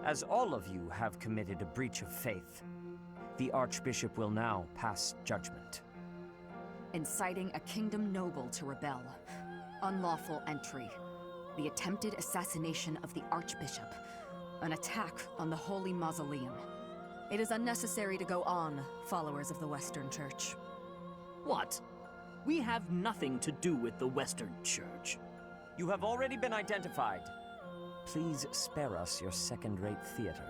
As all of you have committed a breach of faith, the Archbishop will now pass judgment. Inciting a kingdom noble to rebel. Unlawful entry. The attempted assassination of the Archbishop. An attack on the Holy Mausoleum. It is unnecessary to go on, followers of the Western Church. What? We have nothing to do with the Western Church. You have already been identified. Please spare us your second-rate theater.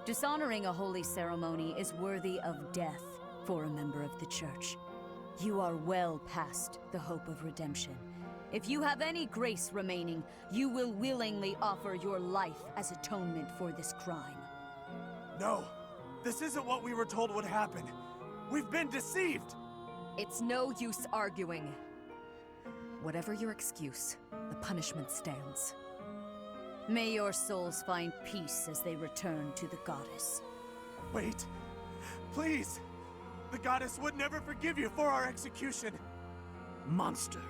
Dishonoring a holy ceremony is worthy of death for a member of the Church. You are well past the hope of redemption. If you have any grace remaining, you will willingly offer your life as atonement for this crime. No! This isn't what we were told would happen! We've been deceived! It's no use arguing. Whatever your excuse, the punishment stands. May your souls find peace as they return to the goddess. Wait! Please! The goddess would never forgive you for our execution! Monster!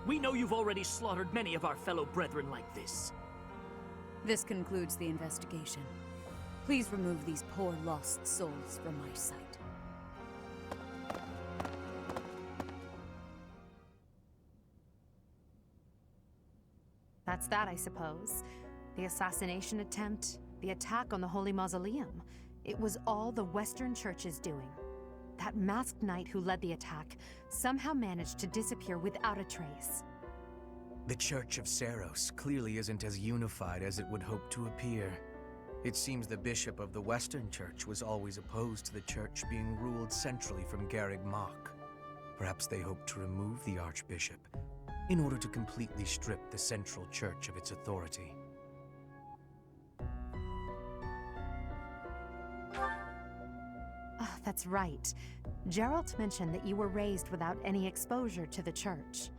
We know you've already slaughtered many of our fellow brethren like this. This concludes the investigation. Please remove these poor lost souls from my sight. That's that, I suppose. The assassination attempt, the attack on the Holy Mausoleum. It was all the Western Church's doing. That masked knight who led the attack somehow managed to disappear without a trace. The Church of Seiros clearly isn't as unified as it would hope to appear. It seems the bishop of the Western Church was always opposed to the Church being ruled centrally from Garreg Mach. Perhaps they hoped to remove the Archbishop in order to completely strip the Central Church of its authority. Oh, that's right. Geralt mentioned that you were raised without any exposure to the Church.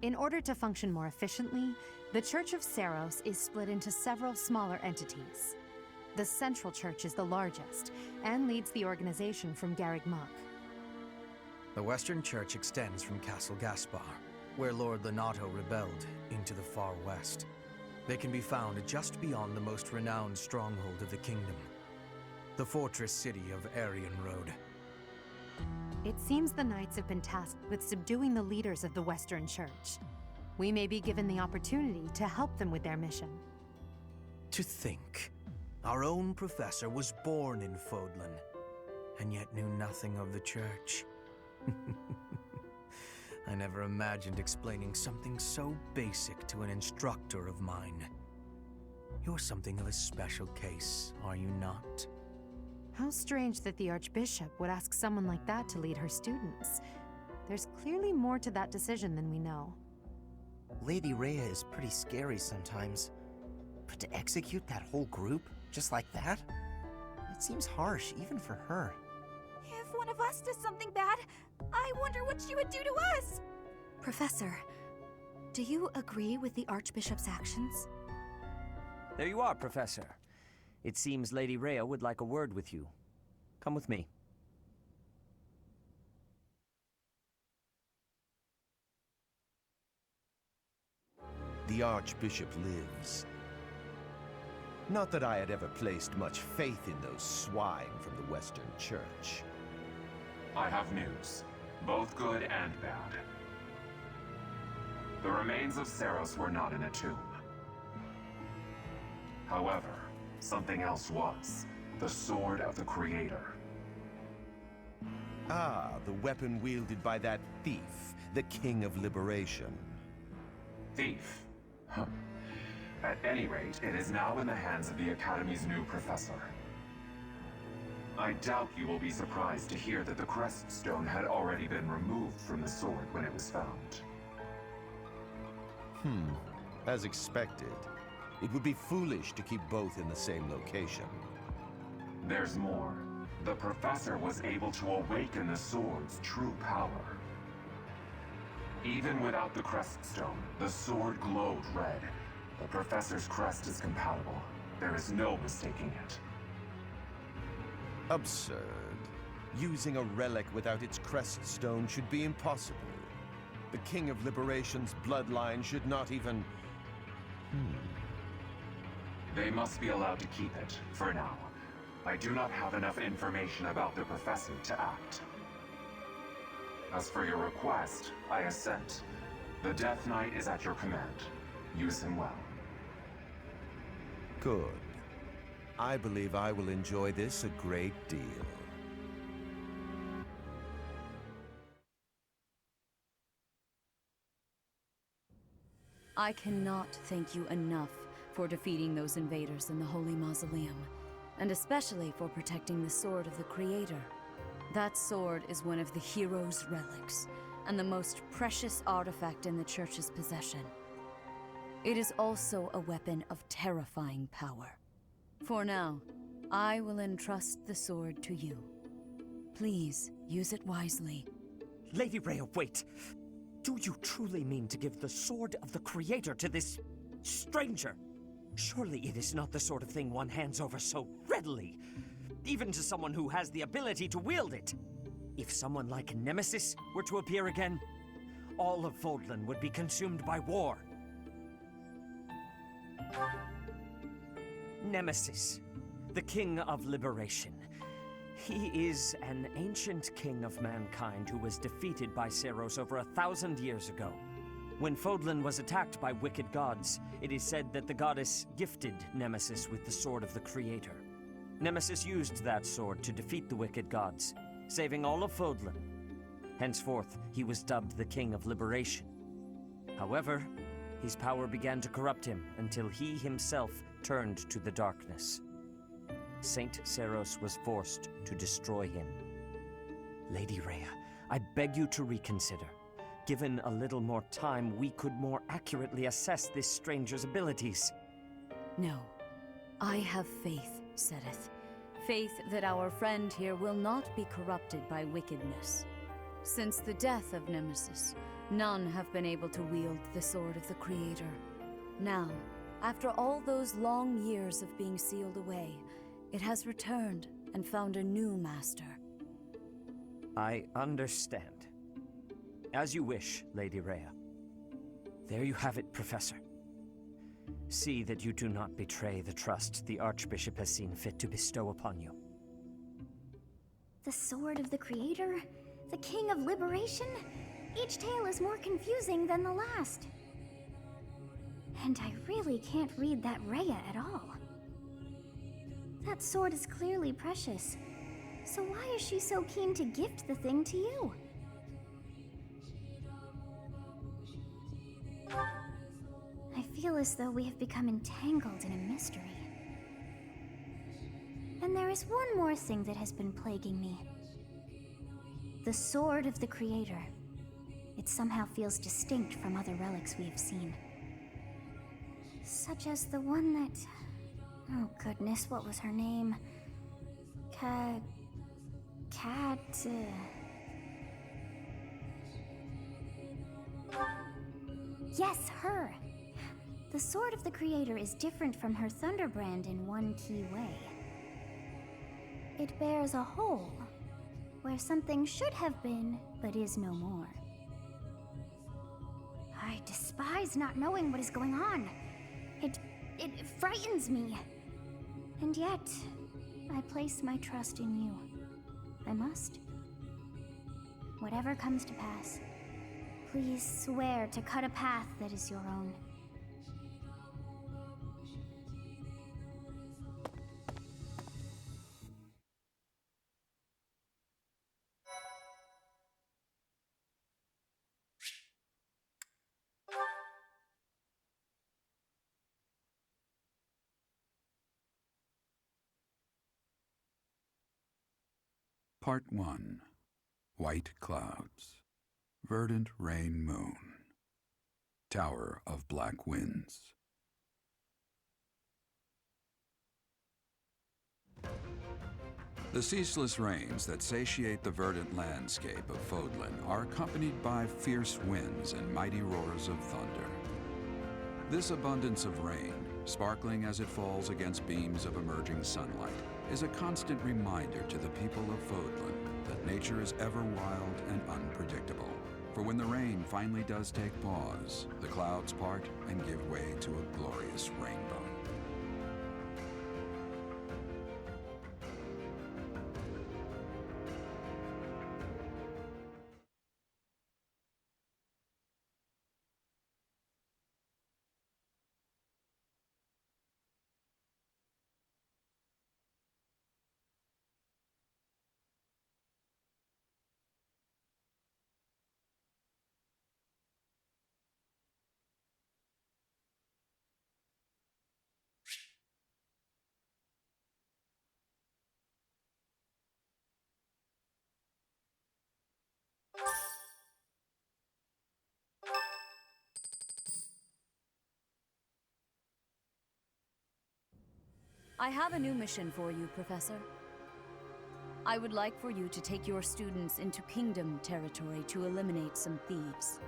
In order to function more efficiently, the Church of Seiros is split into several smaller entities. The Central Church is the largest, and leads the organization from Garreg Mach. The Western Church extends from Castle Gaspar, where Lord Lenato rebelled, into the far west. They can be found just beyond the most renowned stronghold of the kingdom, the fortress city of Aryan Road. It seems the Knights have been tasked with subduing the leaders of the Western Church. We may be given the opportunity to help them with their mission. To think, our own professor was born in Fodlan, and yet knew nothing of the Church. I never imagined explaining something so basic to an instructor of mine. You're something of a special case, are you not? How strange that the Archbishop would ask someone like that to lead her students. There's clearly more to that decision than we know. Lady Rhea is pretty scary sometimes. But to execute that whole group, just like that? It seems harsh, even for her. If one of us does something bad, I wonder what she would do to us! Professor, do you agree with the Archbishop's actions? There you are, Professor. It seems Lady Rhea would like a word with you. Come with me. The Archbishop lives. Not that I had ever placed much faith in those swine from the Western Church. I have news, both good and bad. The remains of Seiros were not in a tomb. However, something else was. The Sword of the Creator. Ah, the weapon wielded by that thief, the King of Liberation. Thief? Huh. At any rate, it is now in the hands of the Academy's new professor. I doubt you will be surprised to hear that the crest stone had already been removed from the sword when it was found. As expected. It would be foolish to keep both in the same location. There's more. The professor was able to awaken the sword's true power. Even without the crest stone, the sword glowed red. The professor's crest is compatible. There is no mistaking it. Absurd. Using a relic without its crest stone should be impossible. The King of Liberation's bloodline should not even... They must be allowed to keep it, for now. I do not have enough information about the Professor to act. As for your request, I assent. The Death Knight is at your command. Use him well. Good. I believe I will enjoy this a great deal. I cannot thank you enough for defeating those invaders in the Holy Mausoleum, and especially for protecting the Sword of the Creator. That sword is one of the hero's relics, and the most precious artifact in the Church's possession. It is also a weapon of terrifying power. For now, I will entrust the sword to you. Please, use it wisely. Lady Rhea, wait! Do you truly mean to give the Sword of the Creator to this stranger? Surely it is not the sort of thing one hands over so readily, even to someone who has the ability to wield it. If someone like Nemesis were to appear again, all of Fodlan would be consumed by war. Nemesis, the King of Liberation. He is an ancient king of mankind who was defeated by Seiros over 1,000 years ago. When Fodlan was attacked by wicked gods, it is said that the goddess gifted Nemesis with the Sword of the Creator. Nemesis used that sword to defeat the wicked gods, saving all of Fodlan. Henceforth, he was dubbed the King of Liberation. However, his power began to corrupt him until he himself turned to the darkness. Saint Seiros was forced to destroy him. Lady Rhea, I beg you to reconsider. Given a little more time, we could more accurately assess this stranger's abilities. No. I have faith, Seteth. Faith that our friend here will not be corrupted by wickedness. Since the death of Nemesis, none have been able to wield the Sword of the Creator. Now, after all those long years of being sealed away, it has returned and found a new master. I understand. As you wish, Lady Rhea. There you have it, Professor. See that you do not betray the trust the Archbishop has seen fit to bestow upon you. The Sword of the Creator? The King of Liberation? Each tale is more confusing than the last. And I really can't read that Rhea at all. That sword is clearly precious. So why is she so keen to gift the thing to you? I feel as though we have become entangled in a mystery. And there is one more thing that has been plaguing me. The Sword of the Creator. It somehow feels distinct from other relics we have seen. Such as the one that... Oh goodness, what was her name? Yes, her! The Sword of the Creator is different from her Thunderbrand in one key way. It bears a hole, where something should have been, but is no more. I despise not knowing what is going on. It frightens me. And yet, I place my trust in you. I must. Whatever comes to pass, please swear to cut a path that is your own. Part 1. White Clouds. Verdant Rain Moon. Tower of Black Winds. The ceaseless rains that satiate the verdant landscape of Fodlan are accompanied by fierce winds and mighty roars of thunder. This abundance of rain, sparkling as it falls against beams of emerging sunlight, is a constant reminder to the people of Fodlan that nature is ever wild and unpredictable. For when the rain finally does take pause, the clouds part and give way to a glorious rainbow. I have a new mission for you, Professor. I would like for you to take your students into Kingdom territory to eliminate some thieves.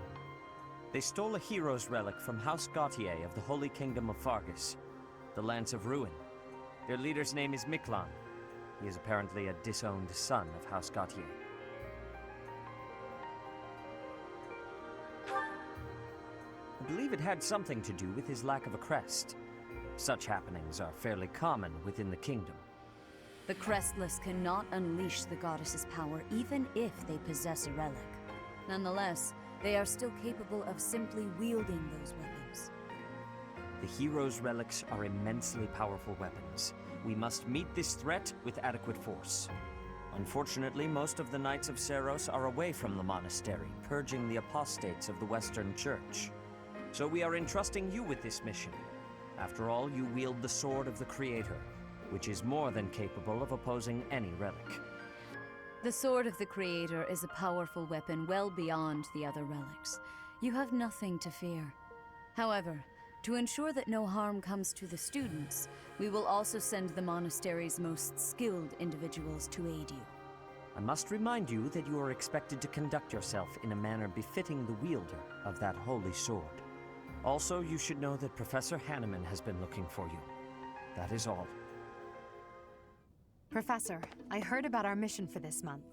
They stole a hero's relic from House Gautier of the Holy Kingdom of Fargus, the Lance of Ruin. Their leader's name is Miklan. He is apparently a disowned son of House Gautier. I believe it had something to do with his lack of a crest. Such happenings are fairly common within the kingdom. The Crestless cannot unleash the goddess's power even if they possess a relic. Nonetheless, they are still capable of simply wielding those weapons. The hero's relics are immensely powerful weapons. We must meet this threat with adequate force. Unfortunately, most of the Knights of Seiros are away from the monastery, purging the apostates of the Western Church. So we are entrusting you with this mission. After all, you wield the Sword of the Creator, which is more than capable of opposing any relic. The Sword of the Creator is a powerful weapon well beyond the other relics. You have nothing to fear. However, to ensure that no harm comes to the students, we will also send the monastery's most skilled individuals to aid you. I must remind you that you are expected to conduct yourself in a manner befitting the wielder of that holy sword. Also, you should know that Professor Hanneman has been looking for you. That is all. Professor, I heard about our mission for this month.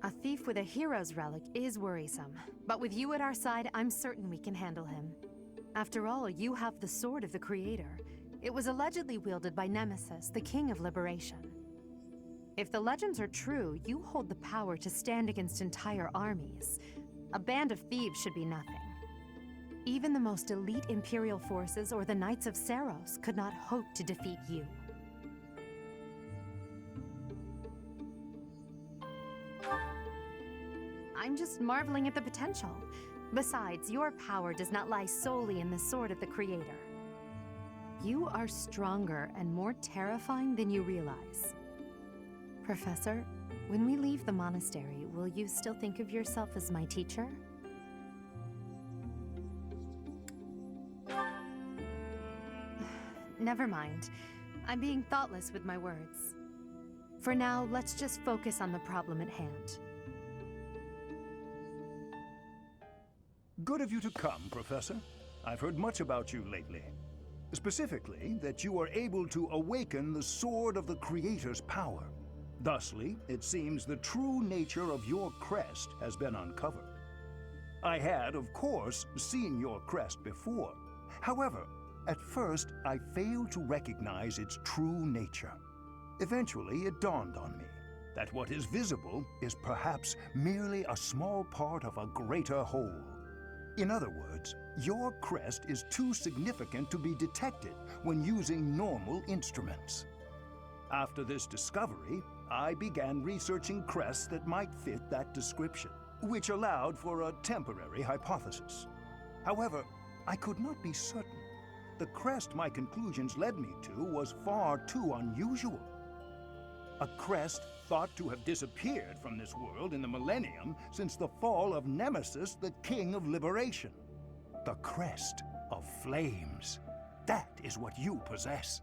A thief with a hero's relic is worrisome, but with you at our side, I'm certain we can handle him. After all, you have the Sword of the Creator. It was allegedly wielded by Nemesis, the King of Liberation. If the legends are true, you hold the power to stand against entire armies. A band of thieves should be nothing. Even the most elite Imperial forces or the Knights of Seiros could not hope to defeat you. I'm just marveling at the potential. Besides, your power does not lie solely in the Sword of the Creator. You are stronger and more terrifying than you realize. Professor, when we leave the monastery, will you still think of yourself as my teacher? Never mind. I'm being thoughtless with my words. For now, let's just focus on the problem at hand. Good of you to come, Professor. I've heard much about you lately. Specifically, that you are able to awaken the Sword of the Creator's power. Thusly, it seems the true nature of your crest has been uncovered. I had, of course, seen your crest before. However, at first, I failed to recognize its true nature. Eventually, it dawned on me that what is visible is perhaps merely a small part of a greater whole. In other words, your crest is too significant to be detected when using normal instruments. After this discovery, I began researching crests that might fit that description, which allowed for a temporary hypothesis. However, I could not be certain. The crest my conclusions led me to was far too unusual. A crest thought to have disappeared from this world in the millennium since the fall of Nemesis, the King of Liberation. The crest of flames. That is what you possess.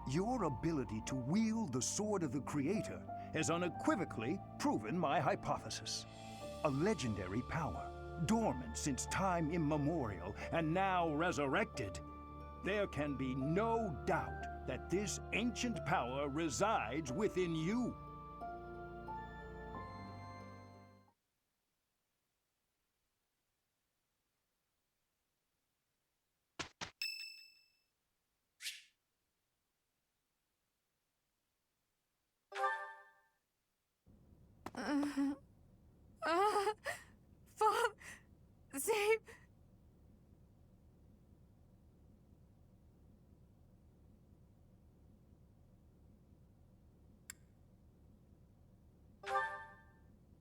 Your ability to wield the Sword of the Creator has unequivocally proven my hypothesis. A legendary power, dormant since time immemorial, and now resurrected. There can be no doubt that this ancient power resides within you. Save...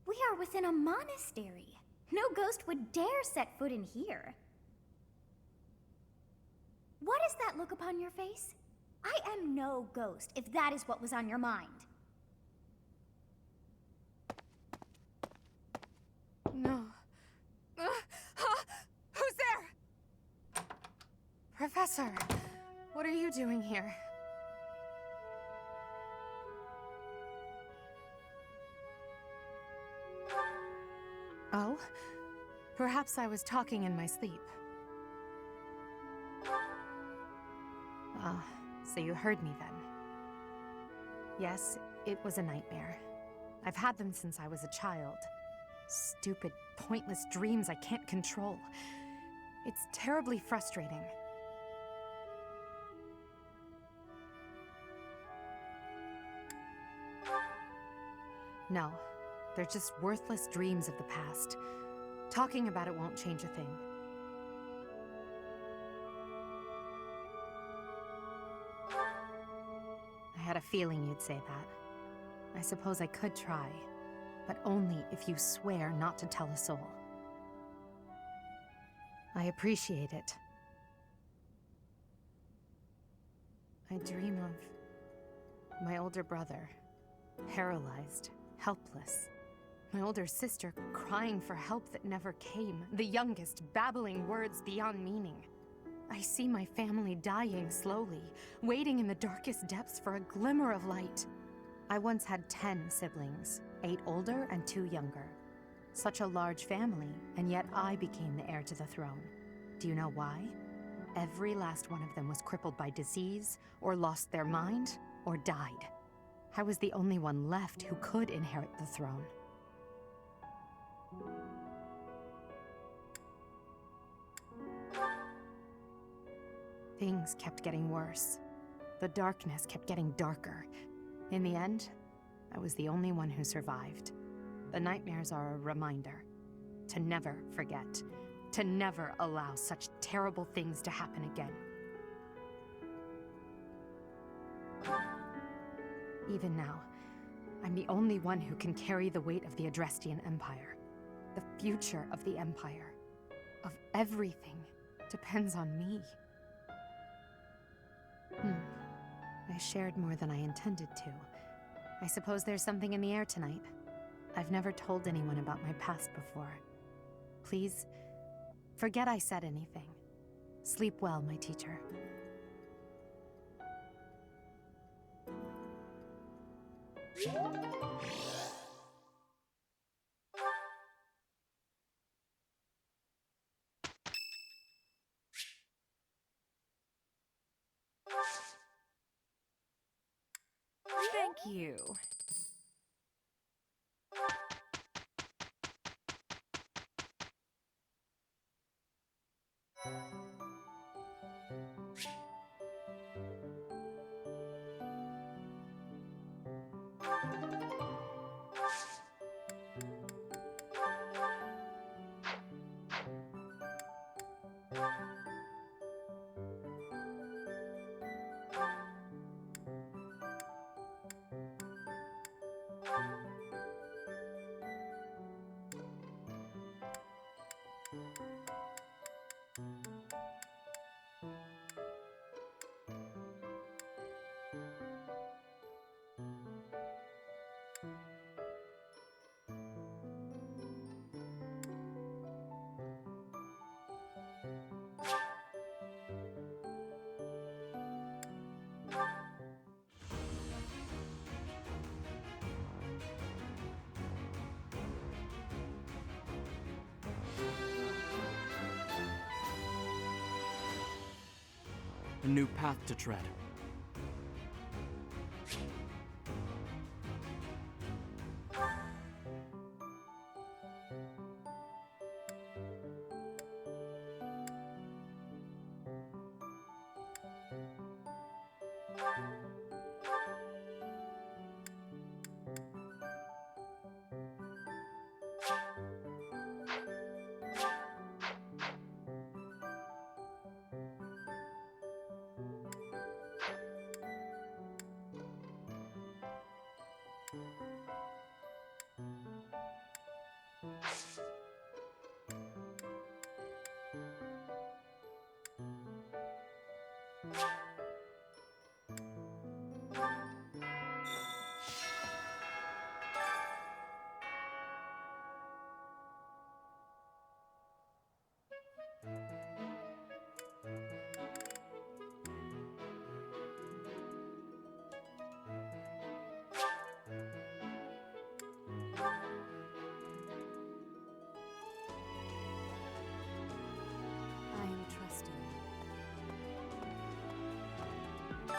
We are within a monastery. No ghost would dare set foot in here. What is that look upon your face? I am no ghost, if that is what was on your mind. Professor! What are you doing here? Oh? Perhaps I was talking in my sleep. Ah, so you heard me then. Yes, it was a nightmare. I've had them since I was a child. Stupid, pointless dreams I can't control. It's terribly frustrating. No, they're just worthless dreams of the past. Talking about it won't change a thing. I had a feeling you'd say that. I suppose I could try, but only if you swear not to tell a soul. I appreciate it. I dream of my older brother, paralyzed, helpless. My older sister crying for help that never came. The youngest babbling words beyond meaning. I see my family dying slowly, waiting in the darkest depths for a glimmer of light. I once had 10 siblings, 8 older and 2 younger. Such a large family, and yet I became the heir to the throne. Do you know why? Every last one of them was crippled by disease, or lost their mind, or died. I was the only one left who could inherit the throne. Things kept getting worse. The darkness kept getting darker. In the end, I was the only one who survived. The nightmares are a reminder to never forget, to never allow such terrible things to happen again. Even now, I'm the only one who can carry the weight of the Adrestian Empire. The future of the Empire, of everything, depends on me. I shared more than I intended to. I suppose there's something in the air tonight. I've never told anyone about my past before. Please, forget I said anything. Sleep well, my teacher. Thank you. A new path to tread.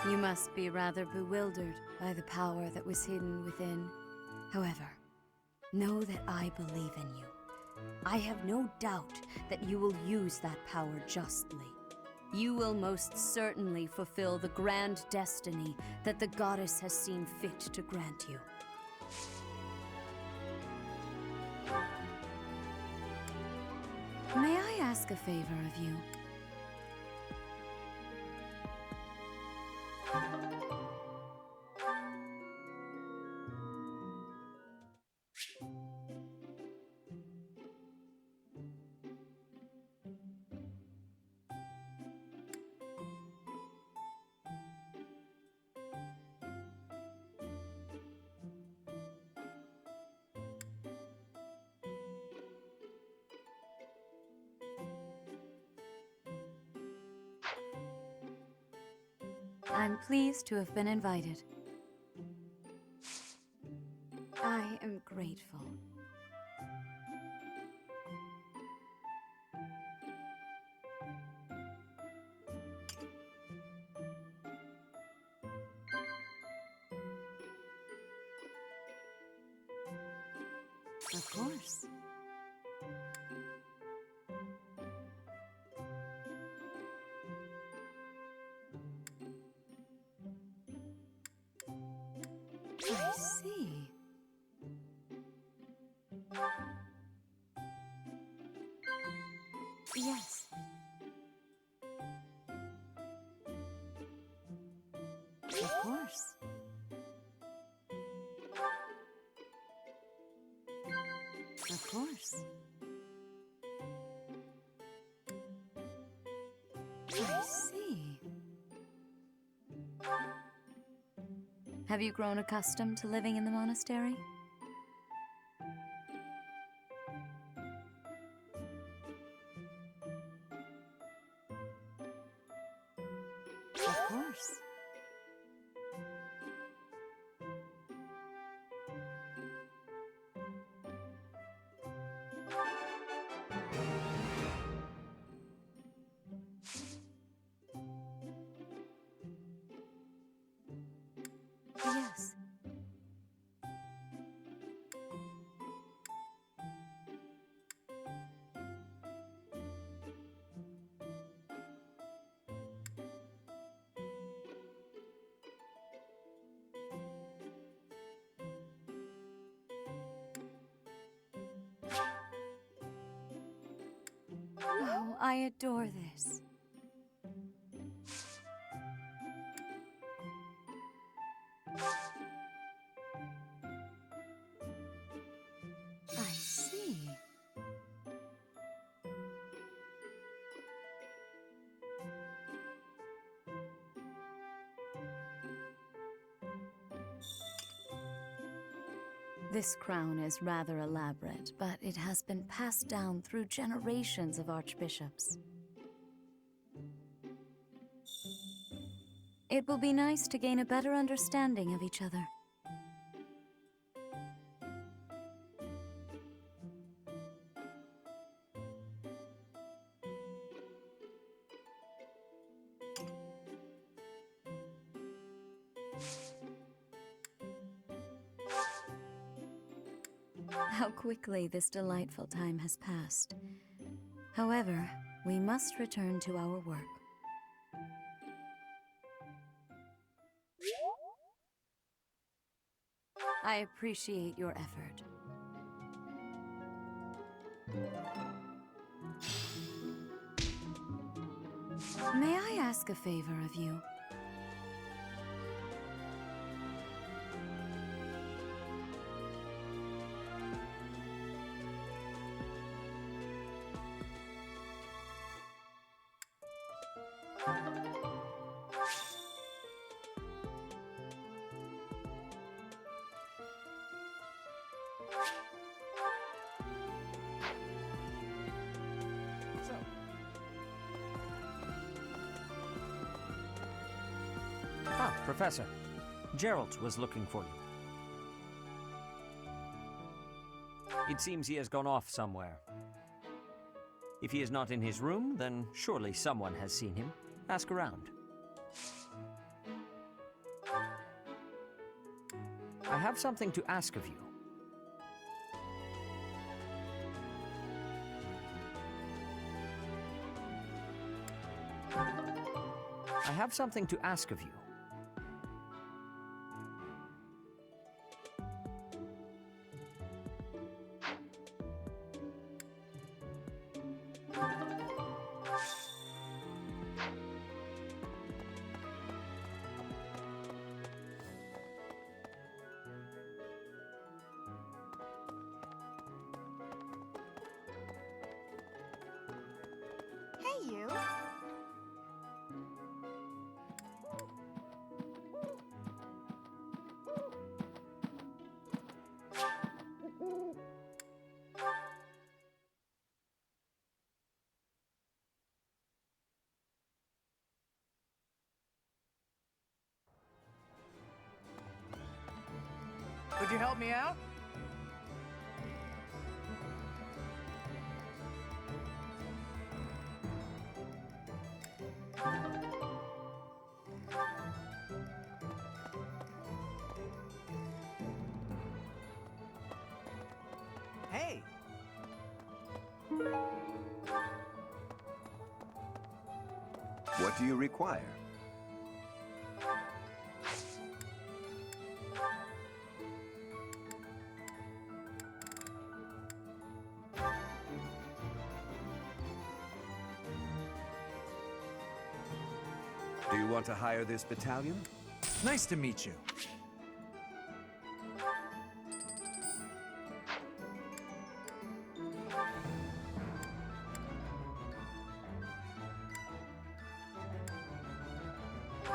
You must be rather bewildered by the power that was hidden within. However, know that I believe in you. I have no doubt that you will use that power justly. You will most certainly fulfill the grand destiny that the goddess has seen fit to grant you. May I ask a favor of you? I'm pleased to have been invited. I am grateful. Of course. I see. Yes. Of course. Of course. I see. Have you grown accustomed to living in the monastery? Of course. Yes. Oh, I adore this. I see. This crown is rather elaborate, but it has been passed down through generations of archbishops. It will be nice to gain a better understanding of each other. How quickly this delightful time has passed. However, we must return to our work. I appreciate your effort. May I ask a favor of you? Ah, Professor. Geralt was looking for you. It seems he has gone off somewhere. If he is not in his room, then surely someone has seen him. Ask around. I have something to ask of you. I have something to ask of you. Hey, you. Could you help me out? Hey! What do you require? Do you want to hire this battalion? Nice to meet you.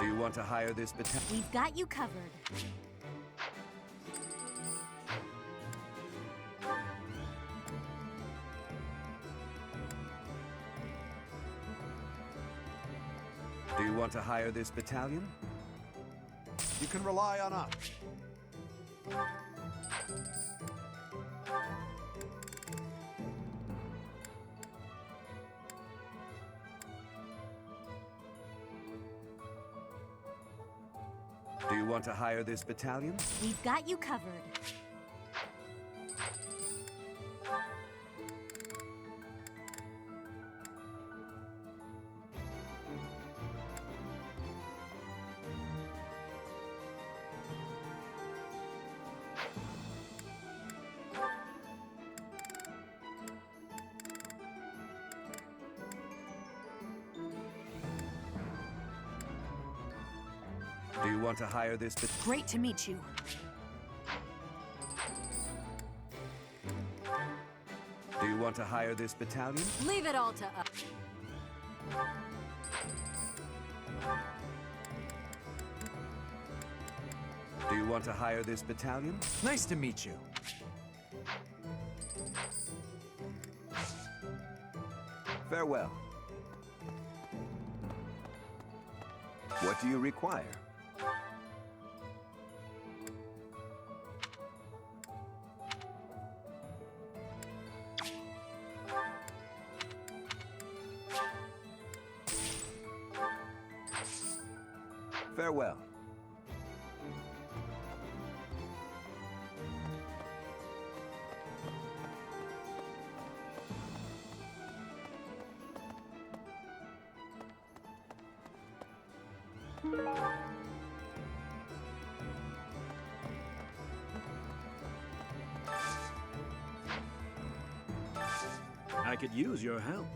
Do you want to hire this battalion? We've got you covered. Do you want to hire this battalion? You can rely on us. Do you want to hire this battalion? We've got you covered. Do you want to hire this Great to meet you. Do you want to hire this battalion? Leave it all to us. Do you want to hire this battalion? Nice to meet you. Farewell. What do you require? Farewell. I could use your help.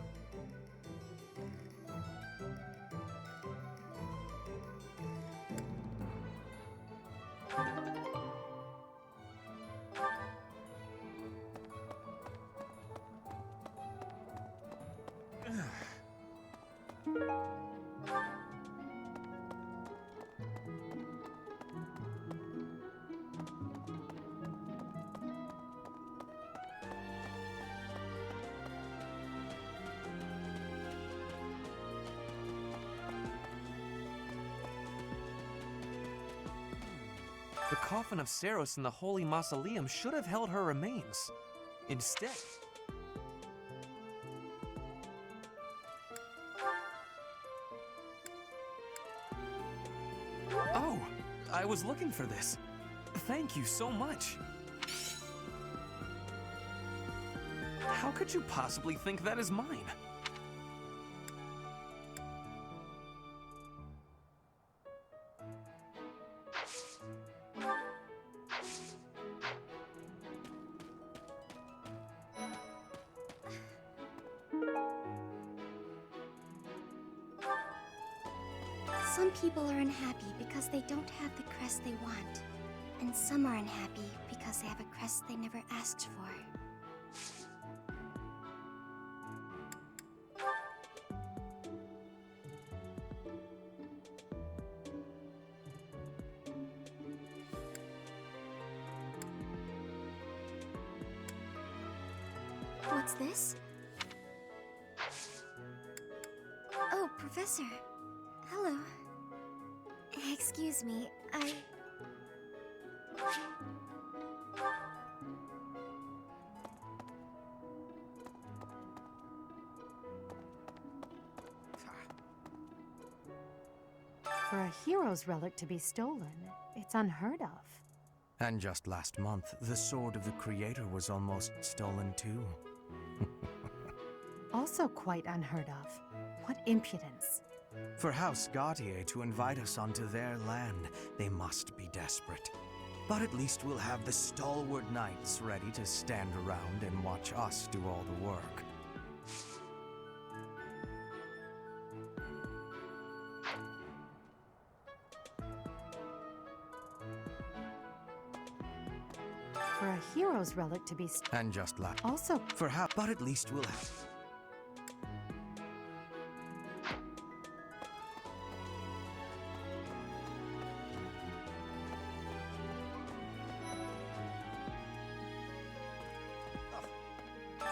The coffin of Saros in the Holy Mausoleum should have held her remains. Instead... Oh, I was looking for this. thank you so much. How could you possibly think that is mine? Some people are unhappy because they don't have the crest they want. And some are unhappy because they have a crest they never asked for. What's this? Oh, Professor. Hello. Excuse me, For a hero's relic to be stolen, it's unheard of. And just last month, the sword of the Creator was almost stolen too. Also quite unheard of. What impudence. For House Gautier to invite us onto their land, they must be desperate. But at least we'll have the stalwart knights ready to stand around and watch us do all the work. For a hero's relic to be and just last. Also for how, but at least we'll have.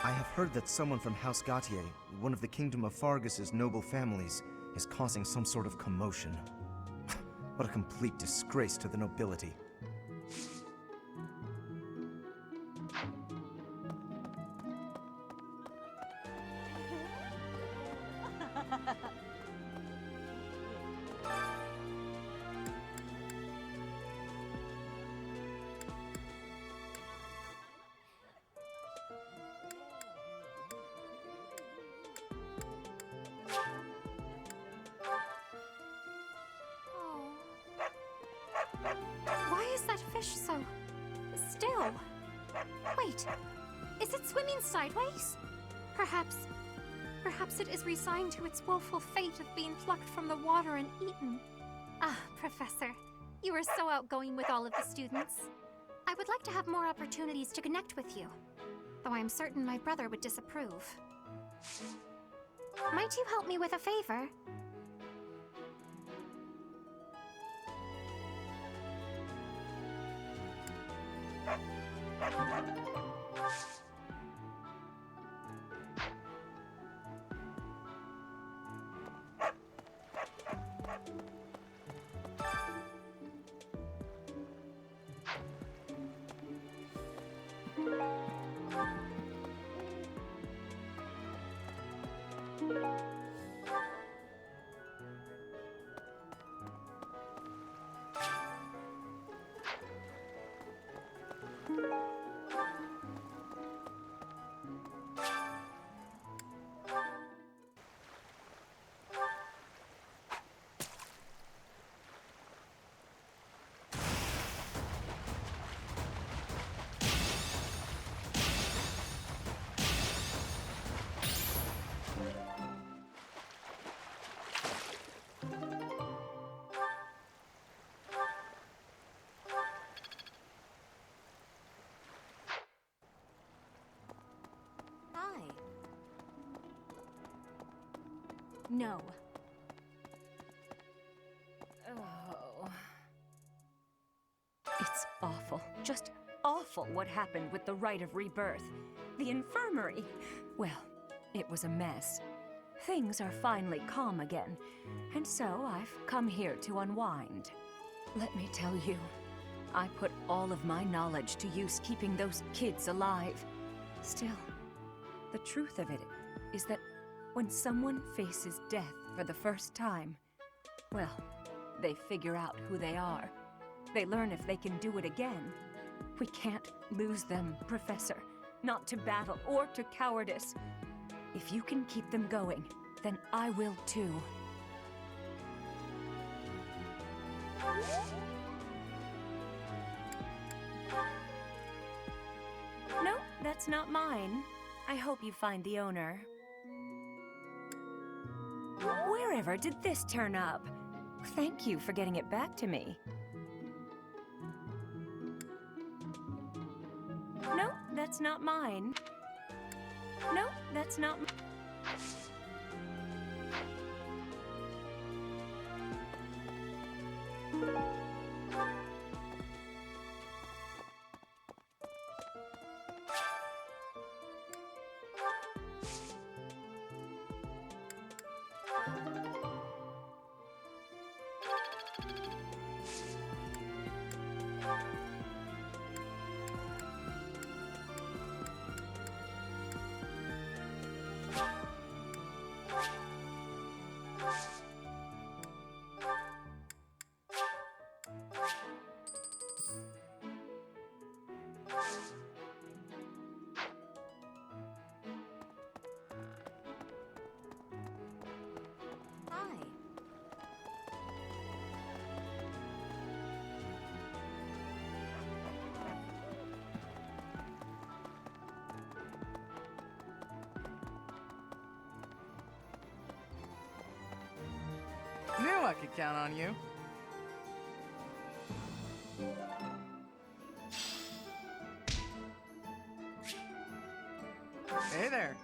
I have heard that someone from House Gautier, one of the Kingdom of Fargus's noble families, is causing some sort of commotion. What a complete disgrace to the nobility. why is that fish so still? Wait, is it swimming sideways? Perhaps it is resigned to its woeful fate of being plucked from the water and eaten. Ah, Professor, you are so outgoing with all of the students. I would like to have more opportunities to connect with you, though I am certain my brother would disapprove. Might you help me with a favor? No. Oh. It's awful. Just awful what happened with the Rite of Rebirth. The infirmary. Well, it was a mess. Things are finally calm again, and so I've come here to unwind. Let me tell you, I put all of my knowledge to use keeping those kids alive. Still, the truth of it is that when someone faces death for the first time, well, they figure out who they are. They learn if they can do it again. We can't lose them, Professor. Not to battle or to cowardice. If you can keep them going, then I will too. No, that's not mine. I hope you find the owner. Wherever did this turn up? Thank you for getting it back to me. No, that's not mine. No, that's not mine. Hi. Knew I could count on you. Hey there.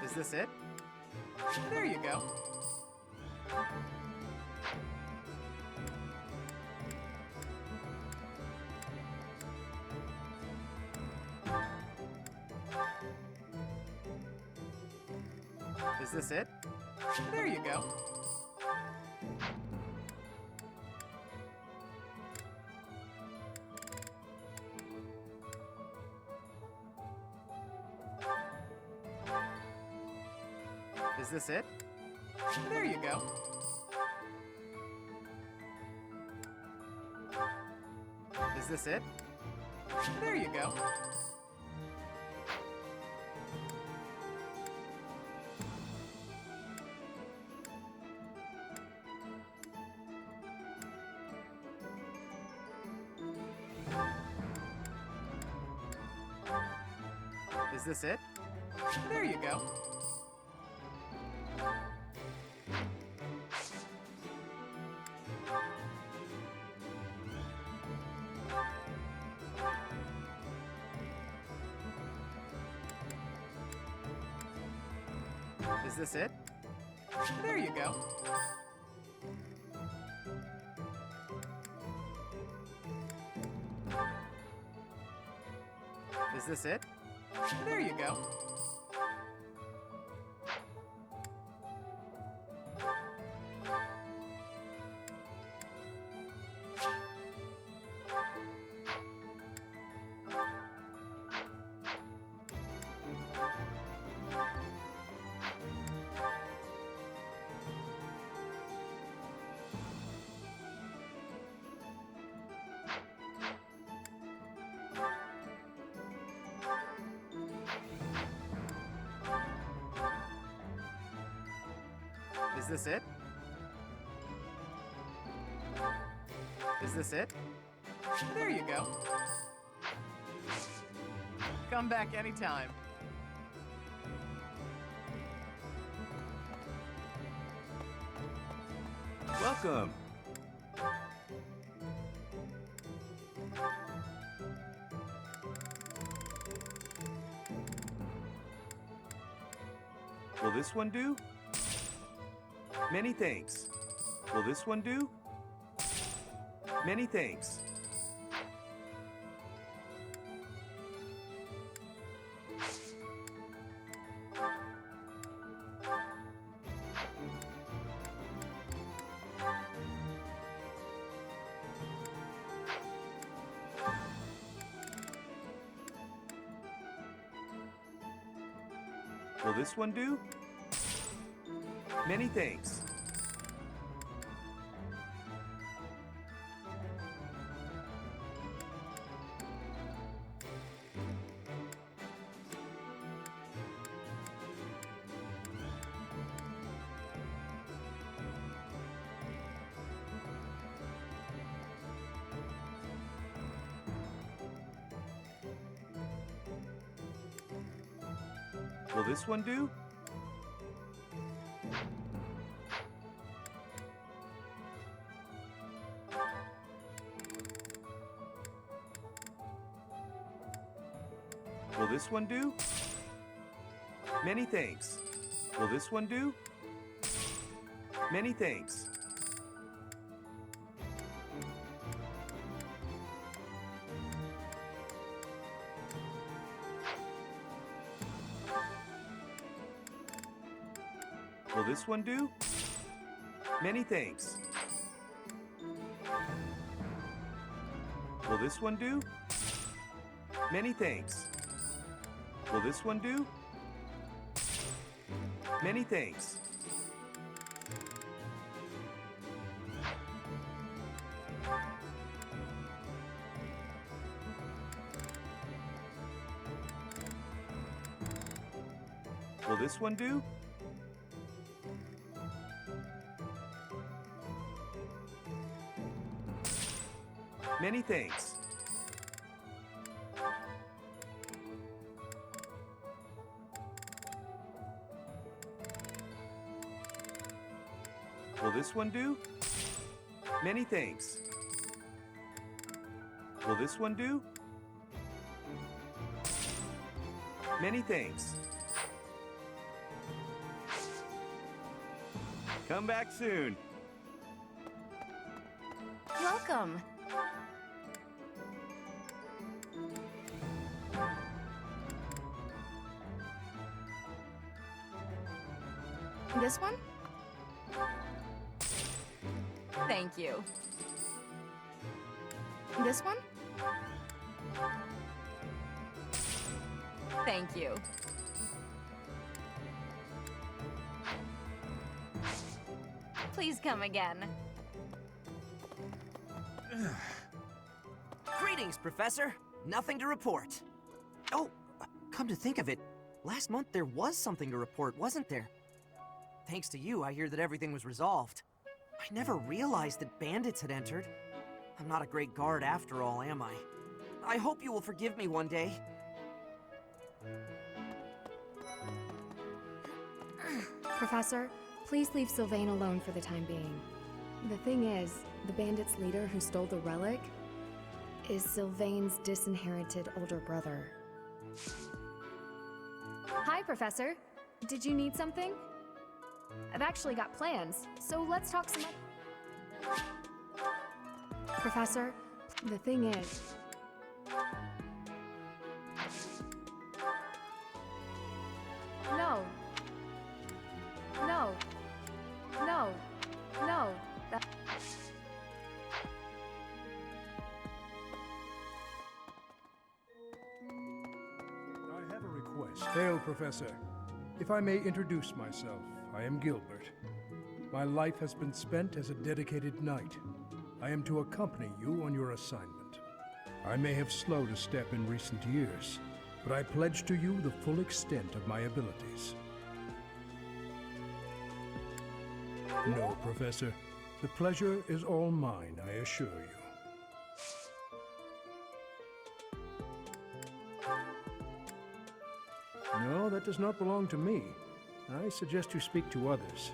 Is this it? There you go. Is this it? There you go. Is this it? There you go. Is this it? There you go. Is this it? There you go. Is this it? There you go. Is this it? There you go. Is this it? Is this it? There you go. Come back anytime. Welcome. Will this one do? Many thanks. Will this one do? Many thanks. Will this one do? Many thanks. Will this one do? Will this one do? Many thanks. Will this one do? Many thanks. Will this one do? Many thanks. Will this one do? Many thanks. Will this one do? Many thanks. Will this one do? Many thanks. Will this one do? Many thanks. Will this one do? Many thanks. Come back soon. Welcome. This one? Thank you. This one? Thank you. Please come again. Greetings, Professor. Nothing to report. Oh, come to think of it, last month there was something to report, wasn't there? Thanks to you, I hear that everything was resolved. I never realized that bandits had entered. I'm not a great guard after all, am I? I hope you will forgive me one day. Professor, please leave Sylvain alone for the time being. The thing is, the bandit's leader who stole the relic is Sylvain's disinherited older brother. Hi, Professor. Did you need something? I've actually got plans, so let's talk some. Professor, the thing is... No. No. No. No. That... I have a request. Hail, Professor. If I may introduce myself, I am Gilbert. My life has been spent as a dedicated knight. I am to accompany you on your assignment. I may have slowed a step in recent years, but I pledge to you the full extent of my abilities. No, Professor. The pleasure is all mine, I assure you. No, that does not belong to me. I suggest you speak to others.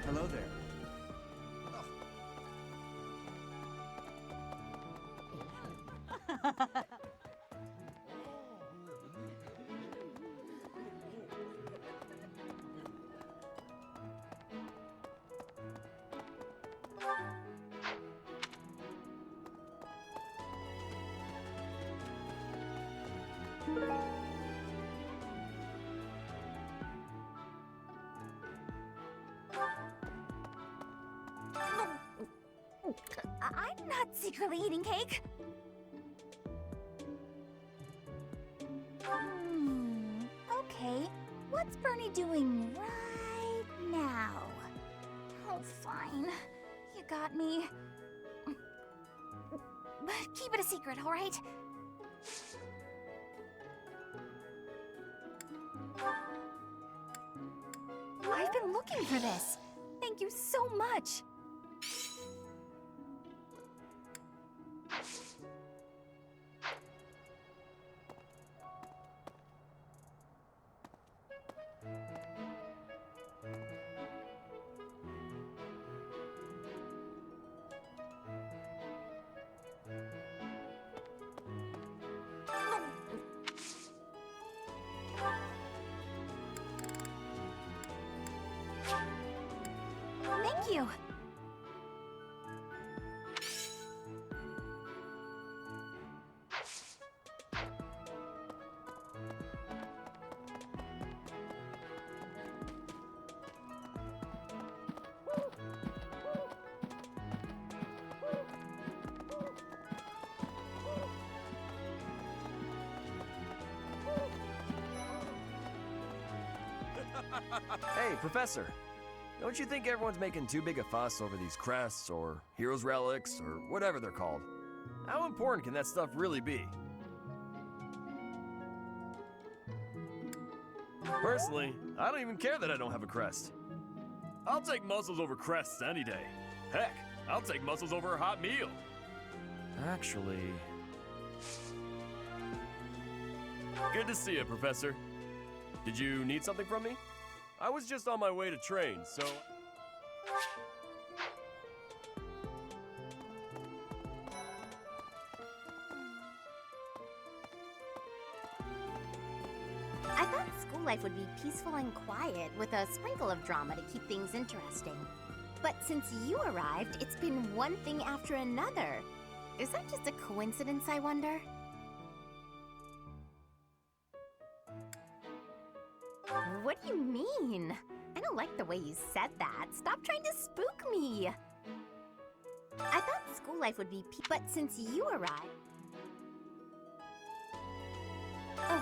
Hello there. not secretly eating cake. Okay, what's Bernie doing right now? Oh, fine. You got me. But keep it a secret, all right? I've been looking for this. Thank you so much. Thank you. Hey, Professor. Don't you think everyone's making too big a fuss over these crests or heroes relics or whatever they're called? How important can that stuff really be? Personally, I don't even care that I don't have a crest. I'll take muscles over crests any day. Heck, I'll take muscles over a hot meal. Actually... Good to see you, Professor. Did you need something from me? I was just on my way to train, so... I thought school life would be peaceful and quiet, with a sprinkle of drama to keep things interesting. But since you arrived, it's been one thing after another. Is that just a coincidence, I wonder? What do you mean? I don't like the way you said that. Stop trying to spook me. I thought school life would be but since you arrived...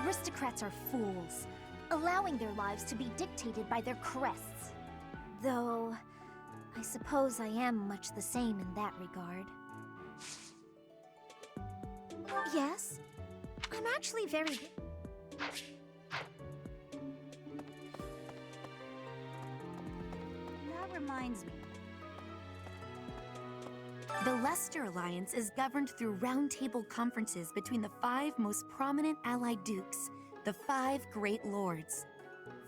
Aristocrats are fools, allowing their lives to be dictated by their crests. Though, I suppose I am much the same in that regard. Yes, I'm actually very... That reminds me. The Leicester Alliance is governed through roundtable conferences between the 5 most prominent allied dukes, the 5 Great Lords.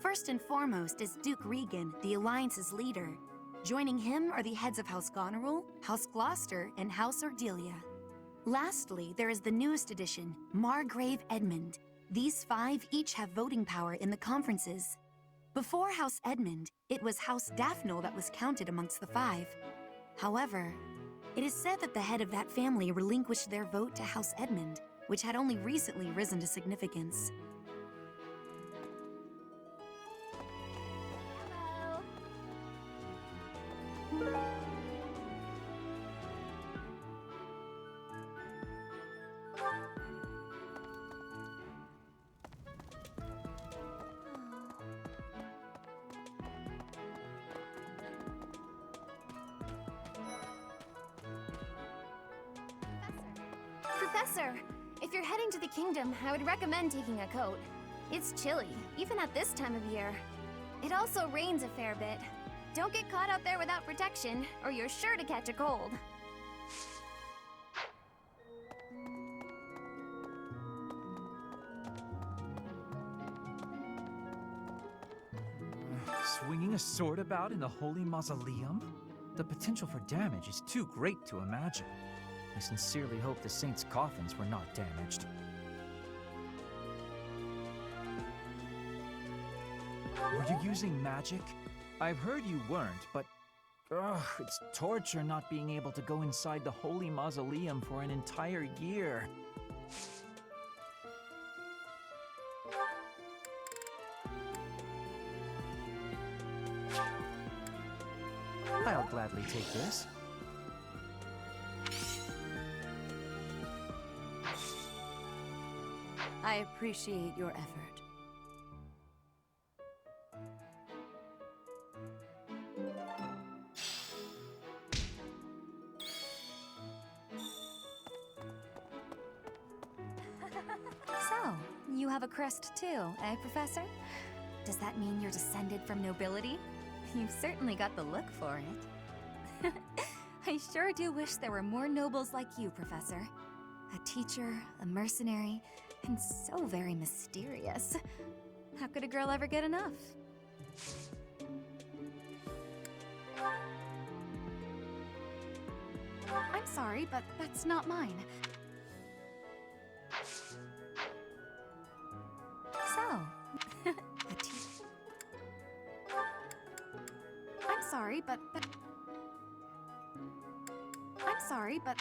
First and foremost is Duke Regan, the Alliance's leader. Joining him are the heads of House Goneril, House Gloucester, and House Ardelia. Lastly, there is the newest addition, Margrave Edmund. These 5 each have voting power in the conferences. Before House Edmund, it was House Daphne that was counted amongst the 5. However, it is said that the head of that family relinquished their vote to House Edmund, which had only recently risen to significance. Professor, if you're heading to the kingdom, I would recommend taking a coat. It's chilly, even at this time of year. It also rains a fair bit. Don't get caught out there without protection, or you're sure to catch a cold. Swinging a sword about in the Holy Mausoleum? The potential for damage is too great to imagine. I sincerely hope the saints' coffins were not damaged. Were you using magic? I've heard you weren't, but... it's torture not being able to go inside the Holy Mausoleum for an entire year. I'll gladly take this. I appreciate your effort. So, you have a crest too, eh, Professor? Does that mean you're descended from nobility? You've certainly got the look for it. I sure do wish there were more nobles like you, Professor. A teacher, a mercenary, and so very mysterious. How could a girl ever get enough? I'm sorry, but that's not mine. So, I'm sorry, but I'm sorry, but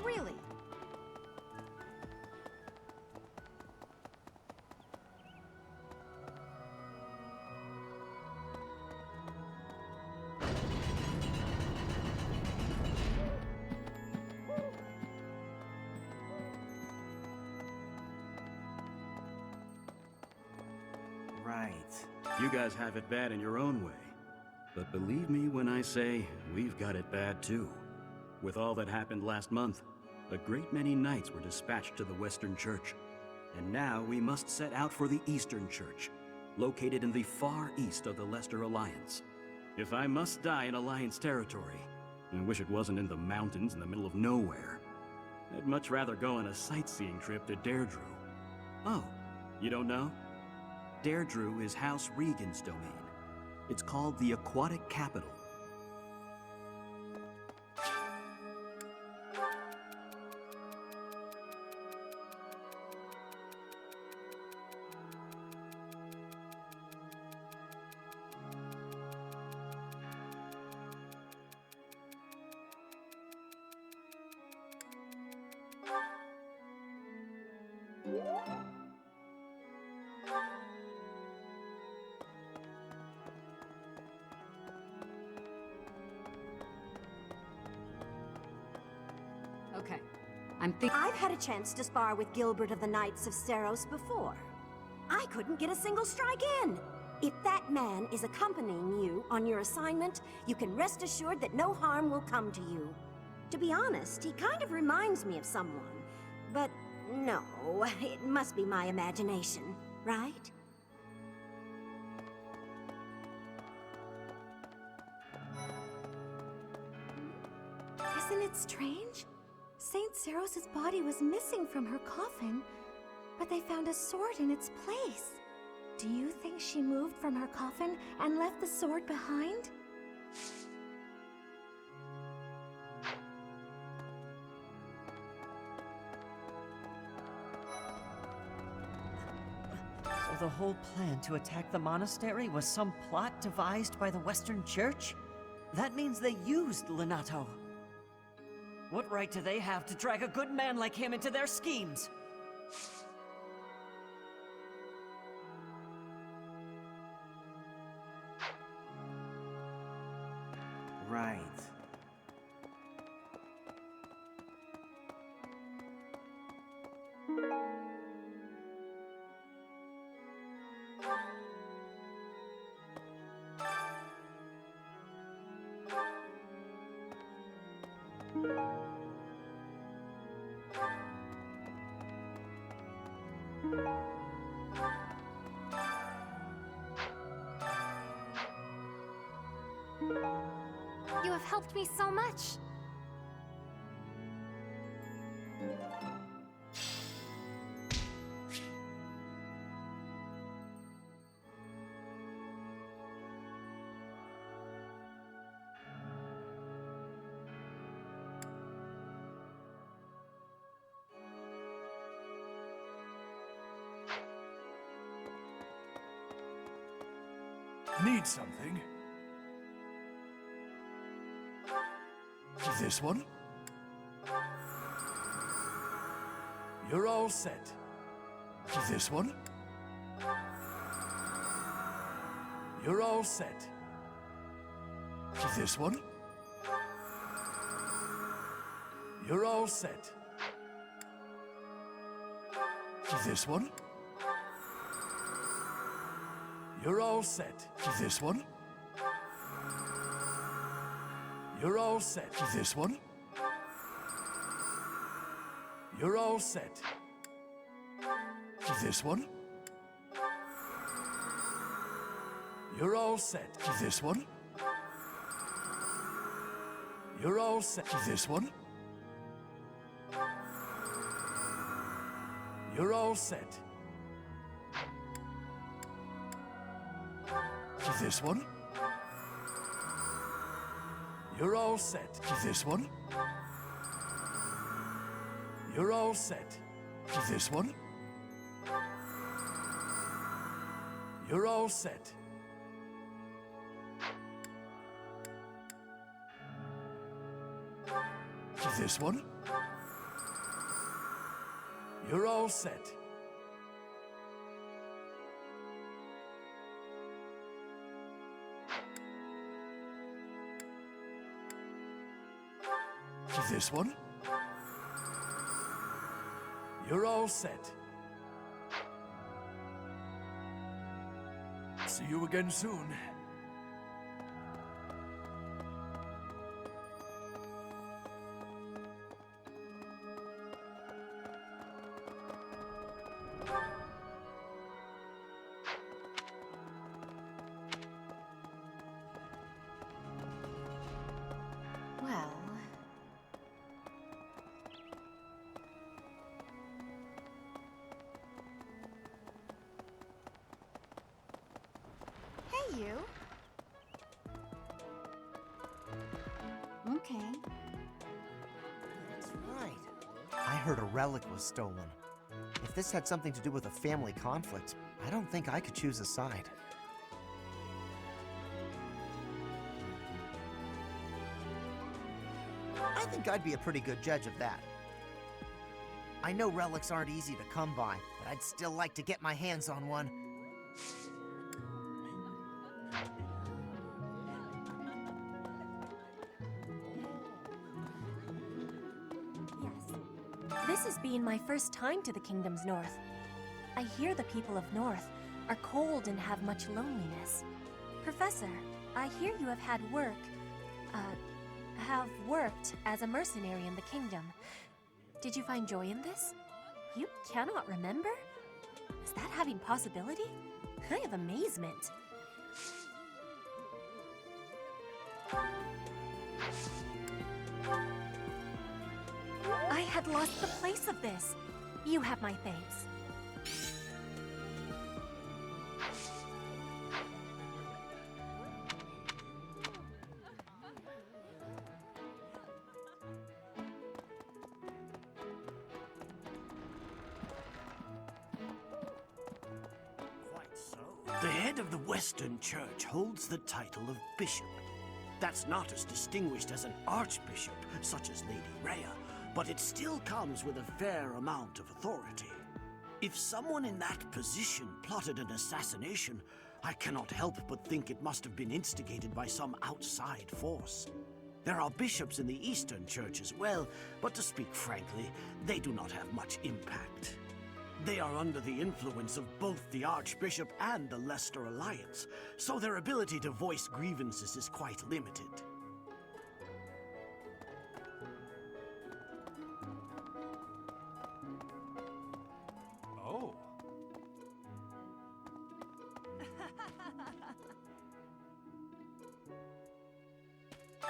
really? Right. You guys have it bad in your own way. But believe me when I say, we've got it bad too. With all that happened last month, a great many knights were dispatched to the Western Church. And now we must set out for the Eastern Church, located in the far east of the Leicester Alliance. If I must die in Alliance territory, I wish it wasn't in the mountains in the middle of nowhere. I'd much rather go on a sightseeing trip to Deirdre. Oh, you don't know? Deirdre is House Regan's domain. It's called the Aquatic Capital. Okay. I've had a chance to spar with Gilbert of the Knights of Seros before. I couldn't get a single strike in. If that man is accompanying you on your assignment, you can rest assured that no harm will come to you. To be honest, he kind of reminds me of someone. But no, it must be my imagination, right? Isn't it strange? Saint Seros' body was missing from her coffin, but they found a sword in its place. Do you think she moved from her coffin and left the sword behind? So the whole plan to attack the monastery was some plot devised by the Western Church? That means they used Lenato. What right do they have to drag a good man like him into their schemes? Right. You have helped me so much. Need something? This one? You're all set. This one? You're all set. This one? You're all set. This one? You're all set. This one? You're all set. This one? You're all set. This one? You're all set. This one? You're all set. This one? You're all set. This one? You're all set. This one? You're all set. This one? You're all set. This one? You're all set. This one? You're all set. See you again soon. Well... Hey, you. Okay. That's right. I heard a relic was stolen. If this had something to do with a family conflict, I don't think I could choose a side. I think I'd be a pretty good judge of that. I know relics aren't easy to come by, but I'd still like to get my hands on one. This has been my first time to the Kingdom's North. I hear the people of North are cold and have much loneliness. Professor, I hear you have worked as a mercenary in the Kingdom. Did you find joy in this? You cannot remember? Is that having possibility? I have amazement. I had lost the place of this. You have my thanks. The head of the Western Church holds the title of Bishop. That's not as distinguished as an Archbishop, such as Lady Rhea, but it still comes with a fair amount of authority. If someone in that position plotted an assassination, I cannot help but think it must have been instigated by some outside force. There are bishops in the Eastern Church as well, but to speak frankly, they do not have much impact. They are under the influence of both the Archbishop and the Leicester Alliance, so their ability to voice grievances is quite limited. Oh.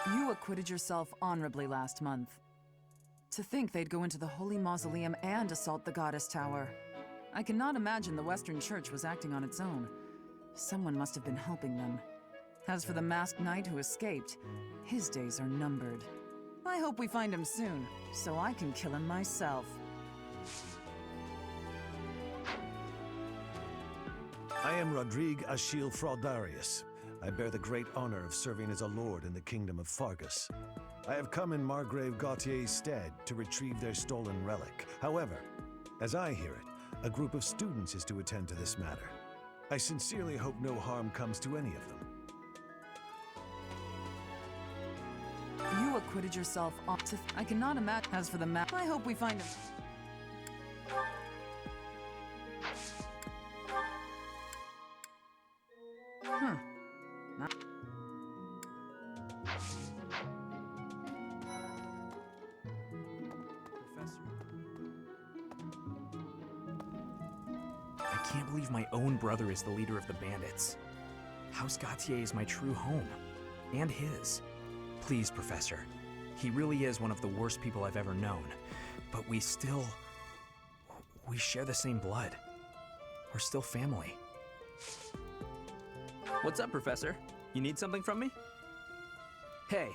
You acquitted yourself honorably last month. To think they'd go into the Holy Mausoleum and assault the Goddess Tower. I cannot imagine the Western Church was acting on its own. Someone must have been helping them. As for the masked knight who escaped, his days are numbered. I hope we find him soon, so I can kill him myself. I am Rodrigue Achille Fraudarius. I bear the great honor of serving as a lord in the kingdom of Fargus. I have come in Margrave Gautier's stead to retrieve their stolen relic. However, as I hear it, a group of students is to attend to this matter. I sincerely hope no harm comes to any of them. You acquitted yourself on to... I cannot imagine. As for the map, I hope we find him. I can't believe my own brother is the leader of the bandits. House Gautier is my true home. And his. Please, Professor. He really is one of the worst people I've ever known. But we share the same blood. We're still family. What's up, Professor? You need something from me? Hey,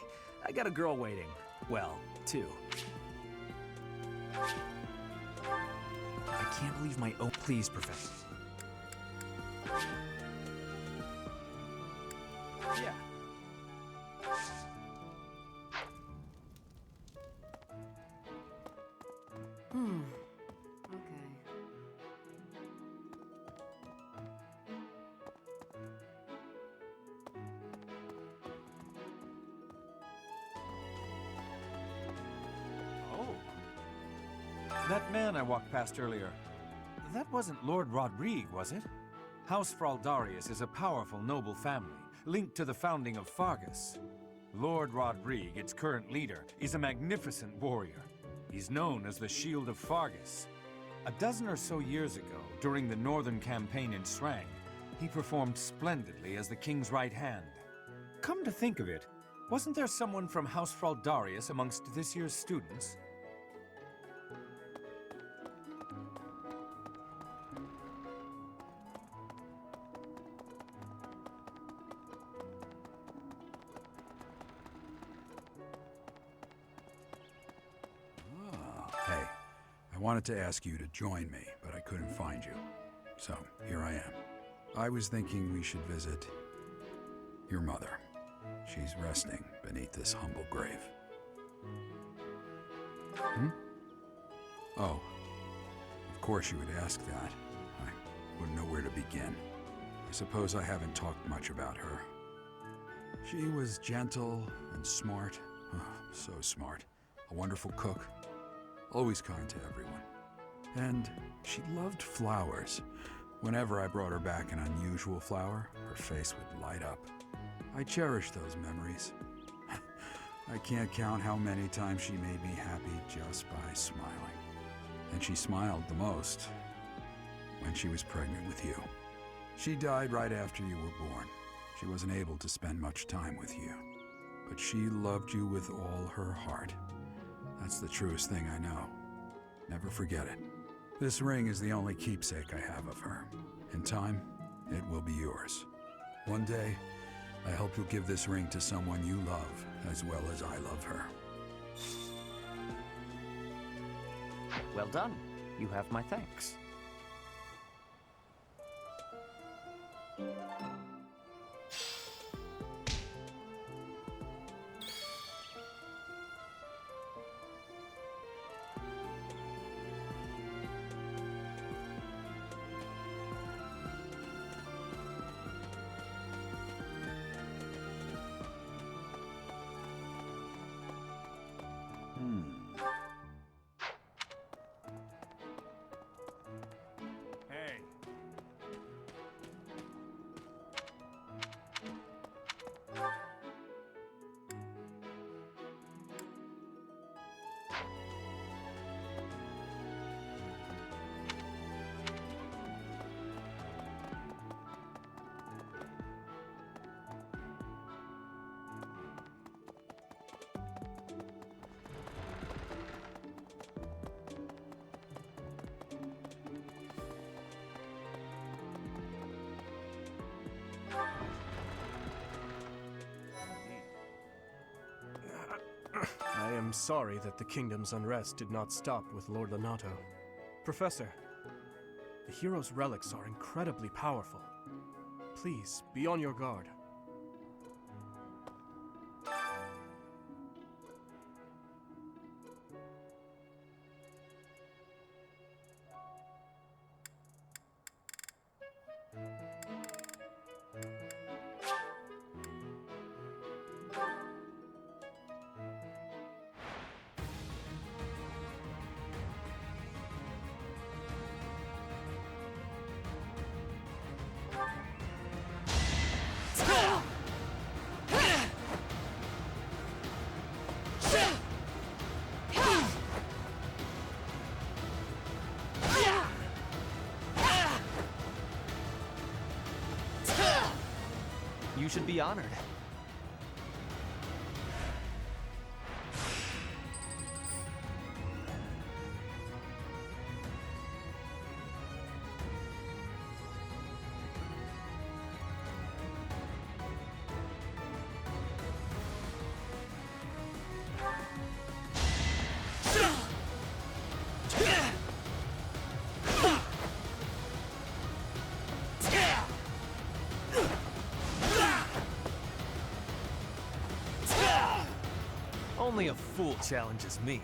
I got a girl waiting. Well, two. I can't believe my own... Please, Professor. Yeah. Okay. Oh. That man I walked past earlier, that wasn't Lord Rodrigue, was it? House Fraldarius is a powerful noble family, linked to the founding of Fargus. Lord Rodrigue, its current leader, is a magnificent warrior. He's known as the Shield of Fargus. A dozen or so years ago, during the Northern Campaign in Srang, he performed splendidly as the king's right hand. Come to think of it, wasn't there someone from House Fraldarius amongst this year's students? Hey, I wanted to ask you to join me, but I couldn't find you. So, here I am. I was thinking we should visit your mother. She's resting beneath this humble grave. Hmm? Oh, of course you would ask that. I wouldn't know where to begin. I suppose I haven't talked much about her. She was gentle and smart. Oh, so smart. A wonderful cook. Always kind to everyone. And she loved flowers. Whenever I brought her back an unusual flower, her face would light up. I cherish those memories. I can't count how many times she made me happy just by smiling. And she smiled the most when she was pregnant with you. She died right after you were born. She wasn't able to spend much time with you. But she loved you with all her heart. That's the truest thing I know. Never forget it. This ring is the only keepsake I have of her. In time, it will be yours. One day, I hope you'll give this ring to someone you love as well as I love her. Well done. You have my thanks. Hey. I am sorry that the kingdom's unrest did not stop with Lord Lonato. Professor, the hero's relics are incredibly powerful. Please, be on your guard. You should be honored. Only a fool challenges me.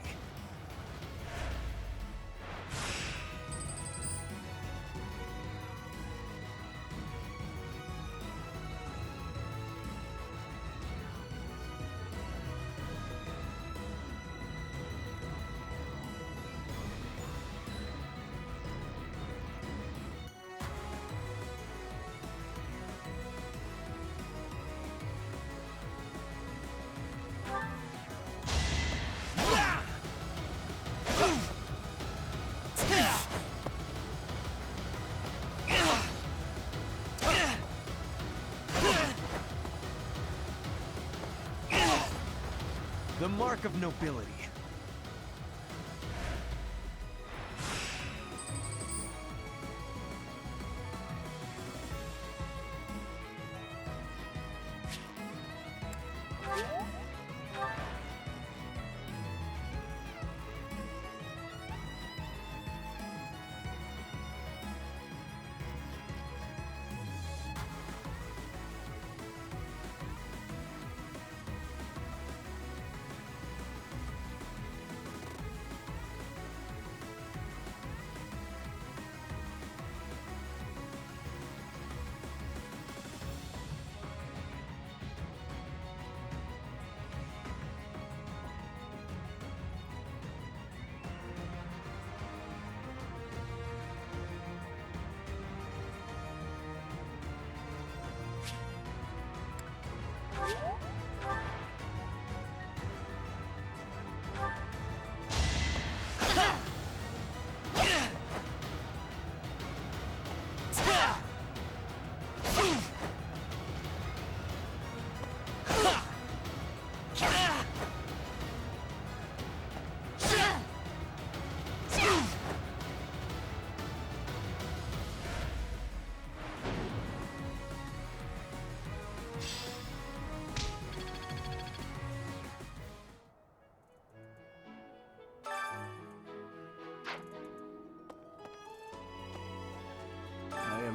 The mark of nobility.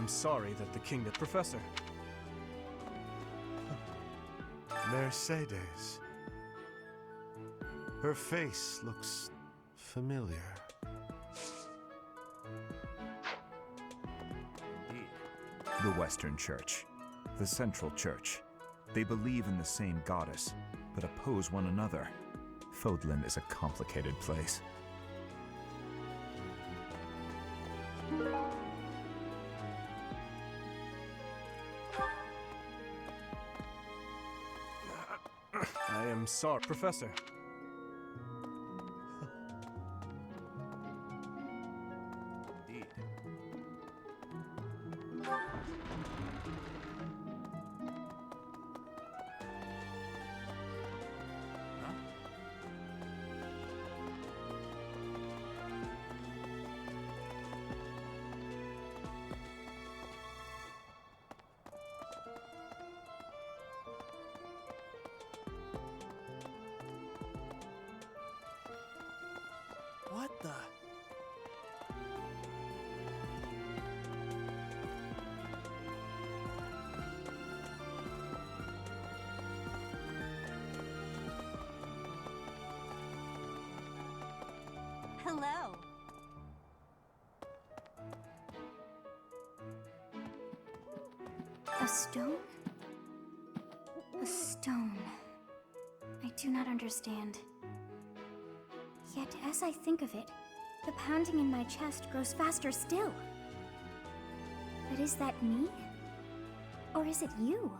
I'm sorry that the kingdom... Professor. Mercedes. Her face looks familiar. The Western Church. The Central Church. They believe in the same goddess, but oppose one another. Fodlan is a complicated place. I am sorry, Professor. Indeed. What the? Hello. A stone? A stone. I do not understand. Yet, as I think of it, the pounding in my chest grows faster still. But is that me? Or is it you?